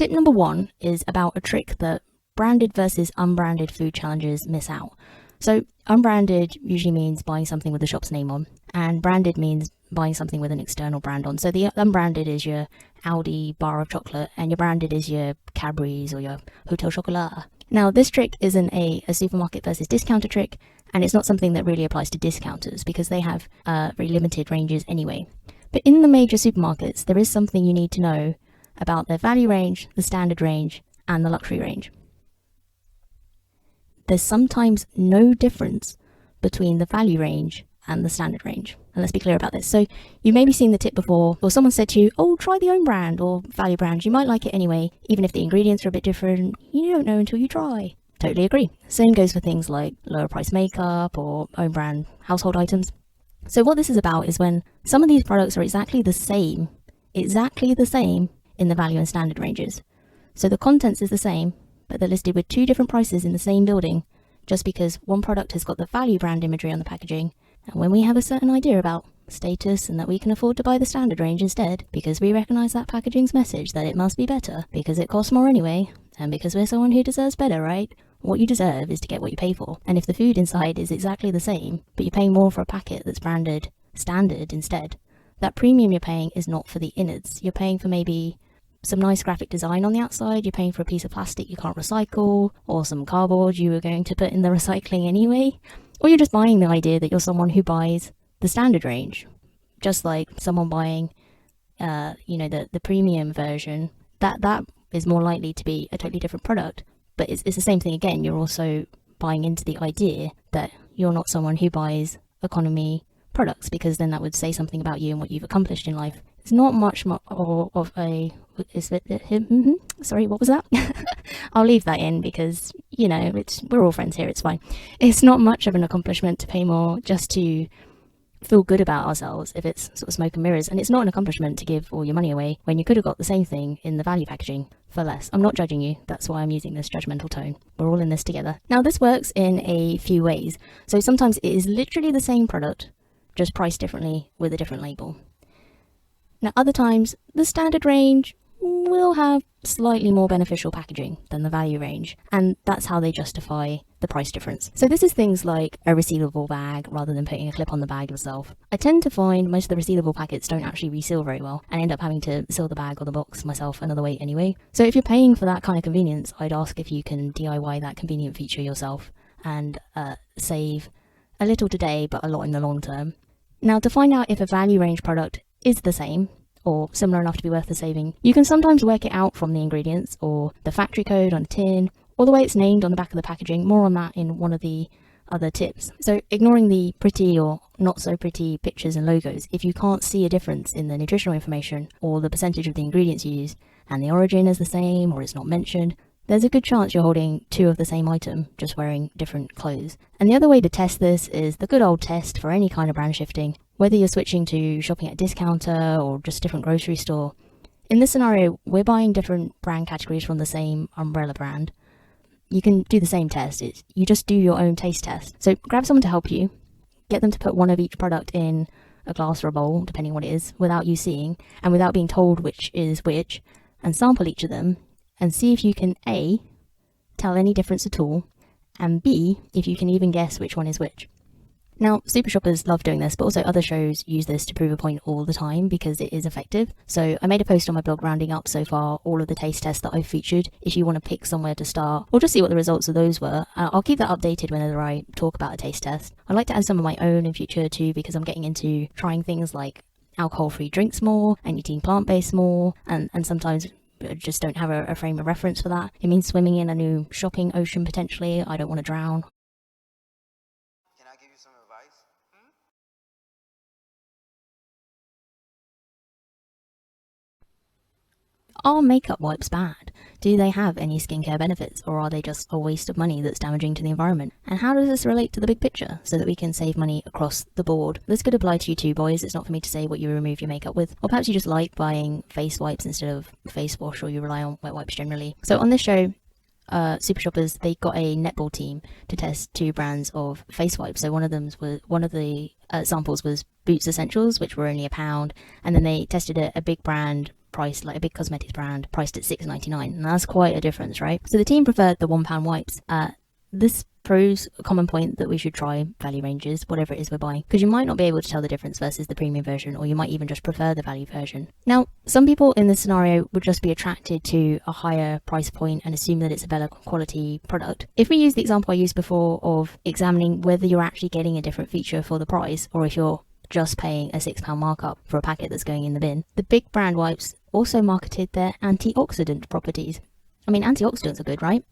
Tip number 1 is about a trick that branded versus unbranded food challenges miss out. So unbranded usually means buying something with the shop's name on, and branded means buying something with an external brand on. So the unbranded is your Aldi bar of chocolate, and your branded is your Cadbury's or your Hotel Chocolat. Now, this trick isn't a supermarket versus discounter trick, and it's not something that really applies to discounters because they have very limited ranges anyway. But in the major supermarkets, there is something you need to know about their value range, the standard range, and the luxury range. There's sometimes no difference between the value range and the standard range. And let's be clear about this. So you may be seen the tip before, or someone said to you, oh, try the own brand or value brand. You might like it anyway, even if the ingredients are a bit different. You don't know until you try. Totally agree. Same goes for things like lower price makeup or own brand household items. So what this is about is when some of these products are exactly the same in the value and standard ranges. So the contents is the same, but they're listed with 2 different prices in the same building, just because one product has got the value brand imagery on the packaging. And when we have a certain idea about status and that we can afford to buy the standard range instead, because we recognise that packaging's message that it must be better, because it costs more anyway, and because we're someone who deserves better, right? What you deserve is to get what you pay for. And if the food inside is exactly the same, but you're paying more for a packet that's branded standard instead, that premium you're paying is not for the innards. You're paying for maybe some nice graphic design on the outside, you're paying for a piece of plastic you can't recycle, or some cardboard you were going to put in the recycling anyway, or you're just buying the idea that you're someone who buys the standard range. Just like someone buying, the premium version, that is more likely to be a totally different product. But it's the same thing again, you're also buying into the idea that you're not someone who buys economy products, because then that would say something about you and what you've accomplished in life. It's not much of a... Sorry, what was that? I'll leave that in because, we're all friends here, it's fine. It's not much of an accomplishment to pay more just to feel good about ourselves if it's sort of smoke and mirrors. And it's not an accomplishment to give all your money away when you could have got the same thing in the value packaging for less. I'm not judging you, that's why I'm using this judgmental tone. We're all in this together. Now, this works in a few ways. So sometimes it is literally the same product, just priced differently with a different label. Now, other times, the standard range will have slightly more beneficial packaging than the value range, and that's how they justify the price difference. So this is things like a resealable bag rather than putting a clip on the bag yourself. I tend to find most of the resealable packets don't actually reseal very well and end up having to seal the bag or the box myself another way anyway. So if you're paying for that kind of convenience, I'd ask if you can DIY that convenient feature yourself and save a little today but a lot in the long term. Now, to find out if a value range product is the same or similar enough to be worth the saving, you can sometimes work it out from the ingredients or the factory code on the tin or the way it's named on the back of the packaging. More on that in one of the other tips. So ignoring the pretty or not so pretty pictures and logos, if you can't see a difference in the nutritional information or the percentage of the ingredients used and the origin is the same or it's not mentioned, there's a good chance you're holding 2 of the same item, just wearing different clothes. And the other way to test this is the good old test for any kind of brand shifting, whether you're switching to shopping at a discounter or just a different grocery store. In this scenario, we're buying different brand categories from the same umbrella brand. You can do the same test, you just do your own taste test. So grab someone to help you, get them to put one of each product in a glass or a bowl, depending on what it is, without you seeing, and without being told which is which, and sample each of them, and see if you can A, tell any difference at all, and B, if you can even guess which one is which. Now, Super Shoppers love doing this, but also other shows use this to prove a point all the time because it is effective. So I made a post on my blog rounding up so far all of the taste tests that I've featured if you want to pick somewhere to start or just see what the results of those were. I'll keep that updated whenever I talk about a taste test. I'd like to add some of my own in future too, because I'm getting into trying things like alcohol-free drinks more and eating plant-based more, and sometimes I just don't have a frame of reference for that. It means swimming in a new shopping ocean potentially. I don't want to drown. Can I give you some advice? Are makeup wipes bad? Do they have any skincare benefits, or are they just a waste of money that's damaging to the environment? And how does this relate to the big picture so that we can save money across the board? This could apply to you too, boys. It's not for me to say what you remove your makeup with. Or perhaps you just like buying face wipes instead of face wash, or you rely on wet wipes generally. So on this show, Super Shoppers, they got a netball team to test 2 brands of face wipes. So one of the samples was Boots Essentials, which were only £1, and then they tested a big brand priced, like a big cosmetics brand priced at $6.99, and that's quite a difference, right? So the team preferred the £1 wipes. This proves a common point that we should try value ranges, whatever it is we're buying, because you might not be able to tell the difference versus the premium version, or you might even just prefer the value version. Now, some people in this scenario would just be attracted to a higher price point and assume that it's a better quality product. If we use the example I used before of examining whether you're actually getting a different feature for the price, or if you're just paying a £6 markup for a packet that's going in the bin, the big brand wipes also marketed their antioxidant properties. I mean, antioxidants are good, right?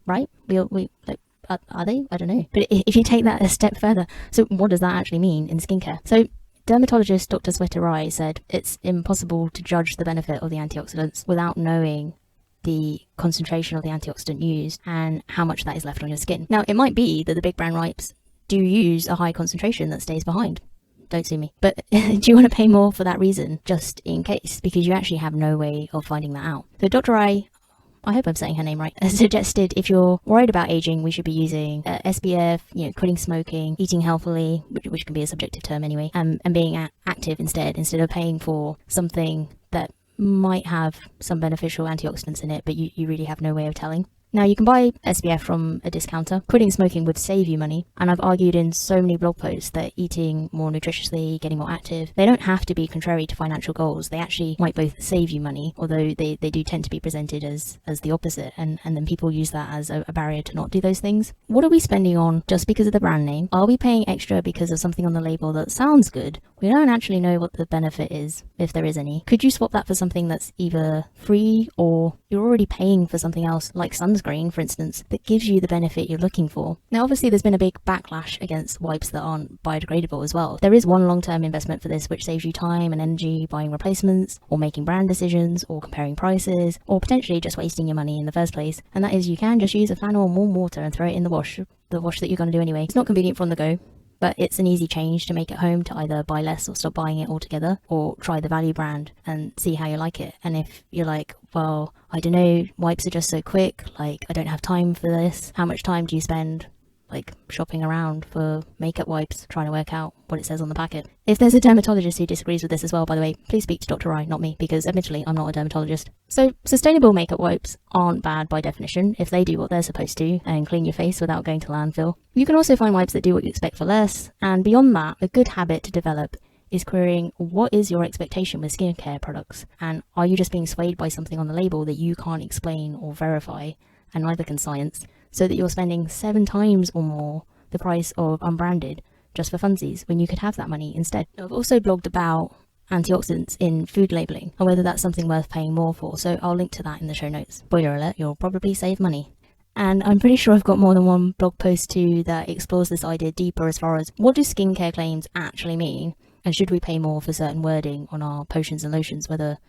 Are they? I don't know. But if you take that a step further, so what does that actually mean in skincare? So dermatologist Dr. Sweterai said it's impossible to judge the benefit of the antioxidants without knowing the concentration of the antioxidant used and how much that is left on your skin. Now, it might be that the big brand wipes do use a high concentration that stays behind. Don't sue me. But do you want to pay more for that reason, just in case? Because you actually have no way of finding that out. So Dr. I hope I'm saying her name right, suggested if you're worried about aging, we should be using SPF, quitting smoking, eating healthily, which can be a subjective term anyway, and being active instead of paying for something that might have some beneficial antioxidants in it, but you really have no way of telling. Now, you can buy SPF from a discounter. Quitting smoking would save you money, and I've argued in so many blog posts that eating more nutritiously, getting more active, they don't have to be contrary to financial goals. They actually might both save you money, although they do tend to be presented as the opposite, and then people use that as a barrier to not do those things. What are we spending on just because of the brand name? Are we paying extra because of something on the label that sounds good? We don't actually know what the benefit is, if there is any. Could you swap that for something that's either free, or you're already paying for something else, like sunscreen, for instance, that gives you the benefit you're looking for? Now, obviously, there's been a big backlash against wipes that aren't biodegradable as well. There is one long-term investment for this, which saves you time and energy buying replacements, or making brand decisions, or comparing prices, or potentially just wasting your money in the first place. And that is, you can just use a flannel and warm water and throw it in the wash that you're going to do anyway. It's not convenient for on the go, but it's an easy change to make at home, to either buy less or stop buying it altogether, or try the value brand and see how you like it. And if you're like, well, I don't know, wipes are just so quick, like I don't have time for this. How much time do you spend like shopping around for makeup wipes, trying to work out what it says on the packet? If there's a dermatologist who disagrees with this as well, by the way, please speak to Dr. Rye, not me, because admittedly I'm not a dermatologist. So sustainable makeup wipes aren't bad by definition if they do what they're supposed to and clean your face without going to landfill. You can also find wipes that do what you expect for less, and beyond that, a good habit to develop is querying what is your expectation with skincare products, and are you just being swayed by something on the label that you can't explain or verify, and neither can science, so that you're spending 7 times or more the price of unbranded just for funsies when you could have that money instead. I've also blogged about antioxidants in food labeling and whether that's something worth paying more for, so I'll link to that in the show notes. Spoiler alert, you'll probably save money. And I'm pretty sure I've got more than one blog post too that explores this idea deeper as far as what do skincare claims actually mean, and should we pay more for certain wording on our potions and lotions, whether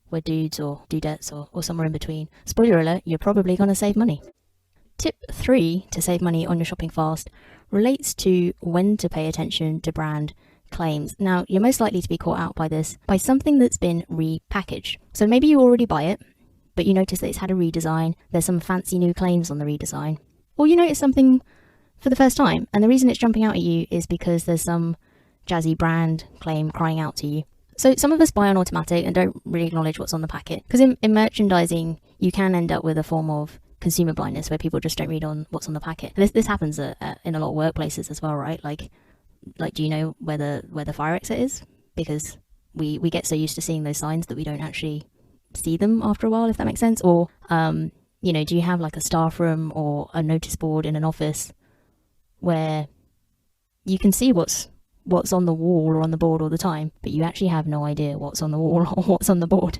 we're dudes or dudettes or somewhere in between. Spoiler alert, you're probably going to save money. Tip 3 to save money on your shopping fast relates to when to pay attention to brand claims. Now, you're most likely to be caught out by this by something that's been repackaged. So maybe you already buy it, but you notice that it's had a redesign, there's some fancy new claims on the redesign, or you notice something for the first time, and the reason it's jumping out at you is because there's some jazzy brand claim crying out to you. So some of us buy on automatic and don't really acknowledge what's on the packet, because in merchandising you can end up with a form of consumer blindness where people just don't read on what's on the packet. This happens in a lot of workplaces as well, right? Like do you know where the fire exit is? Because we get so used to seeing those signs that we don't actually see them after a while, if that makes sense. Or do you have like a staff room or a notice board in an office where you can see what's on the wall or on the board all the time, but you actually have no idea what's on the wall or what's on the board?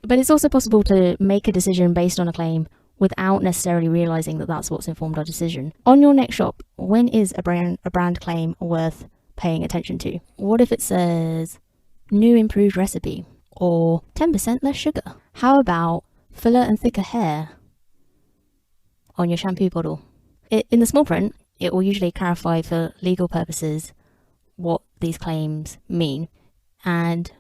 But it's also possible to make a decision based on a claim without necessarily realizing that that's what's informed our decision. On your next shop, when is a brand claim worth paying attention to? What if it says new improved recipe or 10% less sugar? How about fuller and thicker hair on your shampoo bottle? In the small print, it will usually clarify for legal purposes what these claims mean, and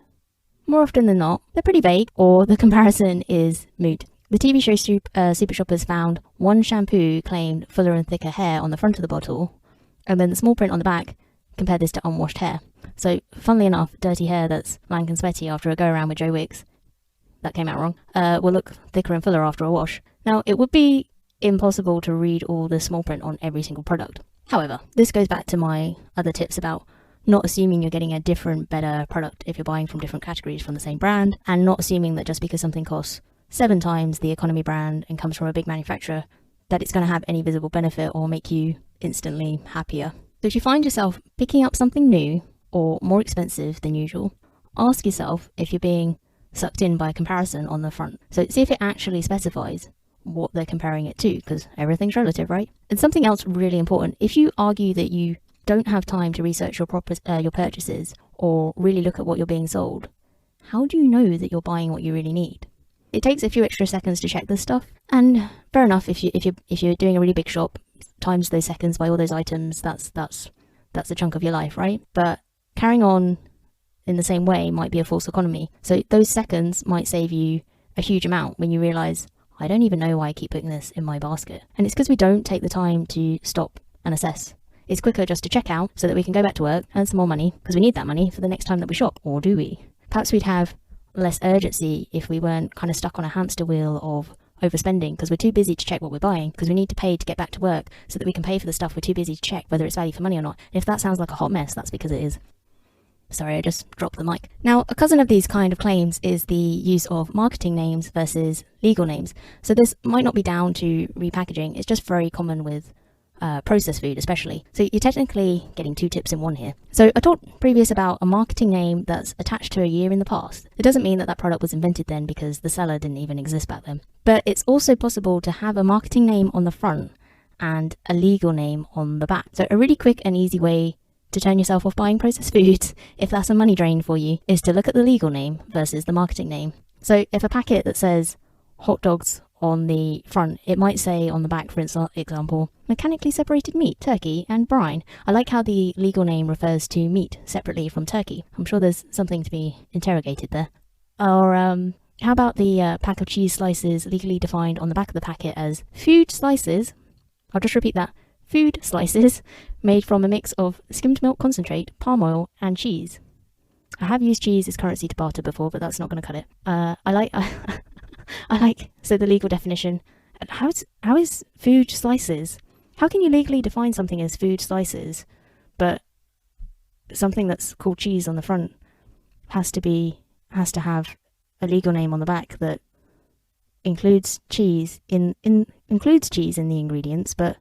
more often than not, they're pretty vague, or the comparison is moot. The TV show Super Shoppers found one shampoo claimed fuller and thicker hair on the front of the bottle, and then the small print on the back compared this to unwashed hair. So, funnily enough, dirty hair that's lank and sweaty after a go-around with Joe Wicks that came out wrong, will look thicker and fuller after a wash. Now, it would be impossible to read all the small print on every single product. However, this goes back to my other tips about not assuming you're getting a different, better product if you're buying from different categories from the same brand, and not assuming that just because something costs 7 times the economy brand and comes from a big manufacturer, that it's going to have any visible benefit or make you instantly happier. So if you find yourself picking up something new or more expensive than usual, ask yourself if you're being sucked in by a comparison on the front. So see if it actually specifies what they're comparing it to, because everything's relative, right? And something else really important, if you argue that you don't have time to research your purchases or really look at what you're being sold, how do you know that you're buying what you really need? It takes a few extra seconds to check this stuff, and fair enough, if you're doing a really big shop, times those seconds by all those items, that's a chunk of your life, right? But carrying on in the same way might be a false economy. So those seconds might save you a huge amount when you realize, I don't even know why I keep putting this in my basket. And it's because we don't take the time to stop and assess. It's quicker just to check out so that we can go back to work, earn some more money, because we need that money for the next time that we shop, or do we? Perhaps we'd have less urgency if we weren't kind of stuck on a hamster wheel of overspending because we're too busy to check what we're buying, because we need to pay to get back to work so that we can pay for the stuff we're too busy to check whether it's value for money or not. And if that sounds like a hot mess, that's because it is. Sorry, I just dropped the mic. Now, a cousin of these kind of claims is the use of marketing names versus legal names. So this might not be down to repackaging, it's just very common with processed food especially. So you're technically getting 2 tips in one here. So I talked previous about a marketing name that's attached to a year in the past. It doesn't mean that that product was invented then because the seller didn't even exist back then. But it's also possible to have a marketing name on the front and a legal name on the back. So a really quick and easy way to turn yourself off buying processed foods, if that's a money drain for you, is to look at the legal name versus the marketing name. So if a packet that says hot dogs on the front, it might say on the back, for example, mechanically separated meat, turkey, and brine. I like how the legal name refers to meat separately from turkey. I'm sure there's something to be interrogated there. Or how about the pack of cheese slices legally defined on the back of the packet as food slices? I'll just repeat that. Food slices made from a mix of skimmed milk concentrate, palm oil, and cheese. I have used cheese as currency to barter before, but that's not going to cut it. So the legal definition. How is food slices? How can you legally define something as food slices, but something that's called cheese on the front has to have a legal name on the back that includes cheese includes cheese in the ingredients, but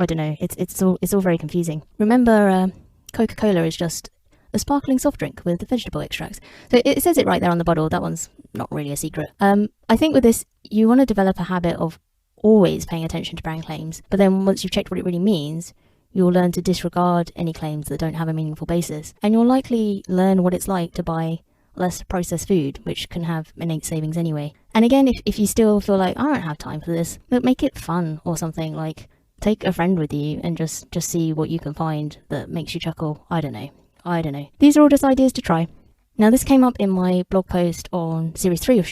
I don't know. It's all very confusing. Remember, Coca-Cola is just a sparkling soft drink with vegetable extracts. So it says it right there on the bottle. That one's not really a secret. I think with this, you want to develop a habit of always paying attention to brand claims. But then once you've checked what it really means, you'll learn to disregard any claims that don't have a meaningful basis. And you'll likely learn what it's like to buy less processed food, which can have innate savings anyway. And again, if you still feel like, I don't have time for this, look, make it fun or something. Like, take a friend with you and just see what you can find that makes you chuckle. I don't know. These are all just ideas to try. Now, this came up in my blog post on Series 3 of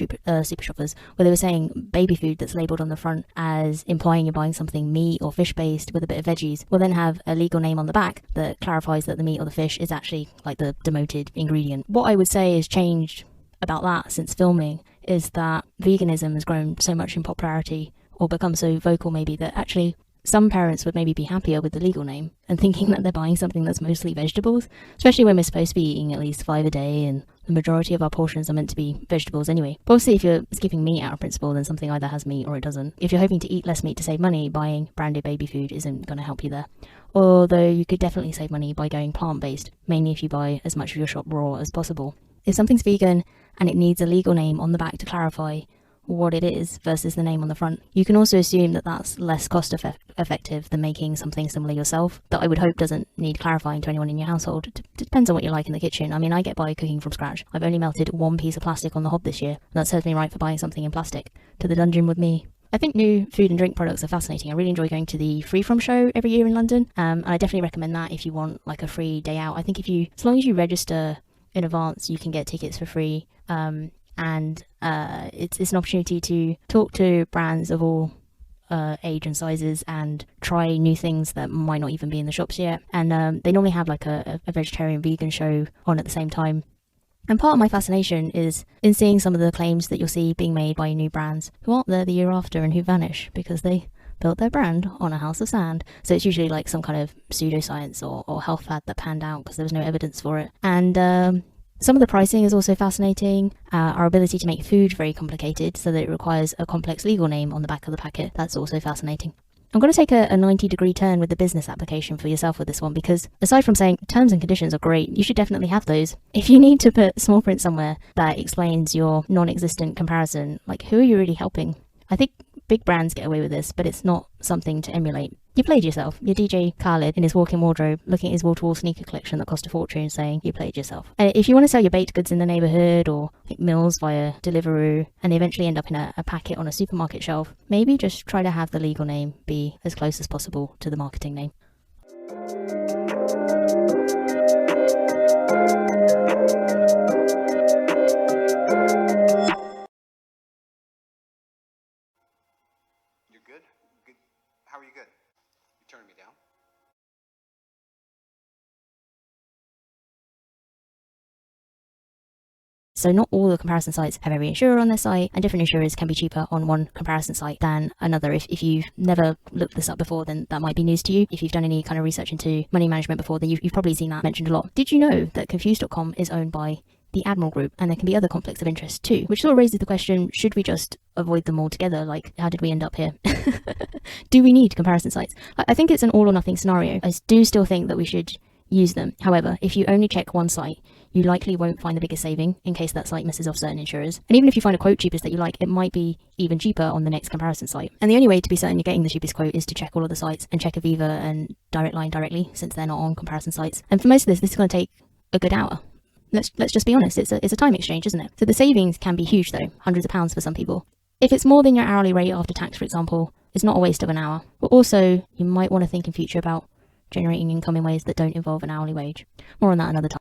Super Shoppers, where they were saying baby food that's labelled on the front as implying you're buying something meat or fish-based with a bit of veggies will then have a legal name on the back that clarifies that the meat or the fish is actually like the demoted ingredient. What I would say has changed about that since filming is that veganism has grown so much in popularity, or become so vocal maybe, that actually some parents would maybe be happier with the legal name and thinking that they're buying something that's mostly vegetables, especially when we're supposed to be eating at least 5 a day and the majority of our portions are meant to be vegetables anyway. But obviously if you're skipping meat out of principle, then something either has meat or it doesn't. If you're hoping to eat less meat to save money, buying branded baby food isn't going to help you there. Although you could definitely save money by going plant-based, mainly if you buy as much of your shop raw as possible. If something's vegan and it needs a legal name on the back to clarify what it is versus the name on the front, you can also assume that that's less cost effective than making something similar yourself, that I would hope doesn't need clarifying to anyone in your household. It depends on what you like in the kitchen. I mean, I get by cooking from scratch. I've only melted 1 piece of plastic on the hob this year, and that serves me right for buying something in plastic. To the dungeon with me. I think new food and drink products are fascinating. I really enjoy going to the Free From show every year in London, and I definitely recommend that if you want like a free day out. I think as long as you register in advance, you can get tickets for free. And it's an opportunity to talk to brands of all age and sizes and try new things that might not even be in the shops yet. And they normally have like a vegetarian vegan show on at the same time. And part of my fascination is in seeing some of the claims that you'll see being made by new brands who aren't there the year after and who vanish because they built their brand on a house of sand. So it's usually like some kind of pseudoscience or health fad that panned out because there was no evidence for it. And some of the pricing is also fascinating. Our ability to make food very complicated so that it requires a complex legal name on the back of the packet. That's also fascinating. I'm going to take a 90-degree turn with the business application for yourself with this one, because aside from saying terms and conditions are great, you should definitely have those. If you need to put small print somewhere that explains your non-existent comparison, like, who are you really helping? I think big brands get away with this, but it's not something to emulate. You played yourself. You're DJ Khaled in his walk-in wardrobe, looking at his wall-to-wall sneaker collection that cost a fortune, saying you played yourself. And if you want to sell your baked goods in the neighborhood or like meals via Deliveroo, and they eventually end up in a packet on a supermarket shelf, maybe just try to have the legal name be as close as possible to the marketing name. You're good? Good. How are you good? You turning me down? So not all the comparison sites have every insurer on their site, and different insurers can be cheaper on one comparison site than another. If you've never looked this up before, then that might be news to you. If you've done any kind of research into money management before, then you've probably seen that mentioned a lot. Did you know that Confused.com is owned by the Admiral Group, and there can be other conflicts of interest too, which sort of raises the question, should we just avoid them altogether? Like, how did we end up here? Do we need comparison sites? I think it's an all or nothing scenario. I do still think that we should use them. However, if you only check one site, you likely won't find the biggest saving in case that site misses off certain insurers. And even if you find a quote cheapest that you like, it might be even cheaper on the next comparison site. And the only way to be certain you're getting the cheapest quote is to check all of the sites and check Aviva and Direct Line directly, since they're not on comparison sites. And for most of this is going to take a good hour. Let's just be honest, it's a time exchange, isn't it? So the savings can be huge though, hundreds of pounds for some people. If it's more than your hourly rate after tax, for example, it's not a waste of an hour. But also, you might want to think in future about generating income in ways that don't involve an hourly wage. More on that another time.